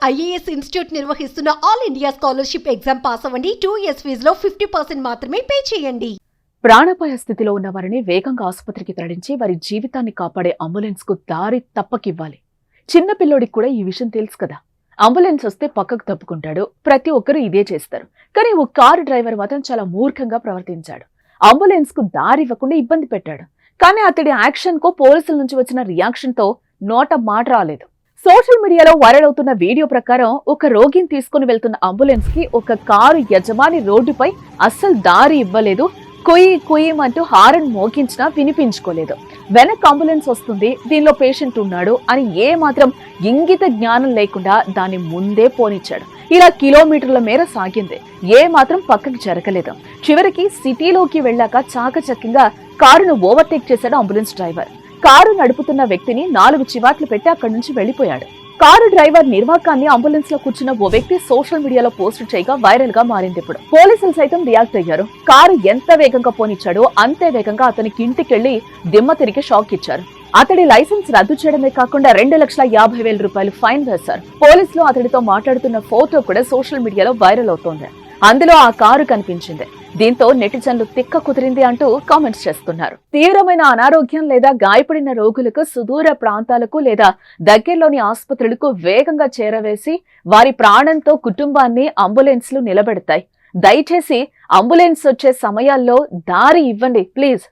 IAS institute నిర్వహిస్తున్న all India scholarship exam pass అవ్వండి. 2 years ఫీజులో 50% మాత్రమే పే చేయండి. ప్రాణాపాయ స్థితిలో ఉన్న వారిని వేగంగా ఆసుపత్రికి తరలించి వారి జీవితాన్ని కాపాడే అంబులెన్స్ కు దారి తప్పకివ్వాలి. చిన్న పిల్లోడికి కూడా ఈ విషయం తెలుసు కదా. అంబులెన్స్ వస్తే పక్కకు తప్పుకుంటాడు. ప్రతి ఒక్కరూ ఇదే చేస్తారు. కానీ ఓ కారు డ్రైవర్ మాత్రం చాలా మూర్ఖంగా ప్రవర్తించాడు. అంబులెన్స్ కు దారి ఇవ్వకుండా ఇబ్బంది పెట్టాడు. కానీ అతడి యాక్షన్ కు పోలీసుల నుంచి వచ్చిన రియాక్షన్ తో నోట మాట రాలేదు. సోషల్ మీడియాలో వైరల్ అవుతున్న వీడియో ప్రకారం ఒక రోగిని తీసుకుని వెళ్తున్న అంబులెన్స్ కి ఒక కారు యజమాని రోడ్డుపై అస్సలు దారి ఇవ్వలేదు. కొయ్యి కొయ్యమంటూ హారన్ మోగించినా వినిపించుకోలేదు. వెనక్ అంబులెన్స్ వస్తుంది, దీనిలో పేషెంట్ ఉన్నాడు అని ఏ మాత్రం ఇంగిత జ్ఞానం లేకుండా దాన్ని ముందే పోనిచ్చాడు. ఇలా కిలోమీటర్ల మేర సాగింది. ఏ మాత్రం పక్కకి జరగలేదు. చివరికి సిటీలోకి వెళ్ళాక చాకచక్యంగా కారును ఓవర్టేక్ చేశాడు అంబులెన్స్ డ్రైవర్. కారు నడుపుతున్న వ్యక్తిని 4 చివాట్లు పెట్టి అక్కడి నుంచి వెళ్లిపోయాడు. కారు డ్రైవర్ నిర్వాకాన్ని అంబులెన్స్ లో కూర్చున్న ఓ వ్యక్తి సోషల్ మీడియాలో పోస్ట్ చేయగా వైరల్ గా మారింది. ఇప్పుడు పోలీసులు సైతం రియాక్ట్ అయ్యారు. కారు ఎంత వేగంగా పోనిచ్చాడో అంతే వేగంగా అతనికి ఇంటికెళ్లి దిమ్మ తిరిగి షాక్ ఇచ్చారు. అతడి లైసెన్స్ రద్దు చేయడమే కాకుండా 2,50,000 రూపాయలు ఫైన్ వేశారు. పోలీసులు అతడితో మాట్లాడుతున్న ఫోటో కూడా సోషల్ మీడియాలో వైరల్ అవుతోంది. అందులో ఆ కారు కనిపించింది. దీంతో నెటిజన్లు తిక్క కుదిరింది అంటూ కామెంట్స్ చేస్తున్నారు. తీవ్రమైన అనారోగ్యం లేదా గాయపడిన రోగులకు సుదూర ప్రాంతాలకు లేదా దగ్గరలోని ఆసుపత్రులకు వేగంగా చేరవేసి వారి ప్రాణంతో కుటుంబాన్ని అంబులెన్స్లు నిలబెడతాయి. దయచేసి అంబులెన్స్ వచ్చే సమయాల్లో దారి ఇవ్వండి ప్లీజ్.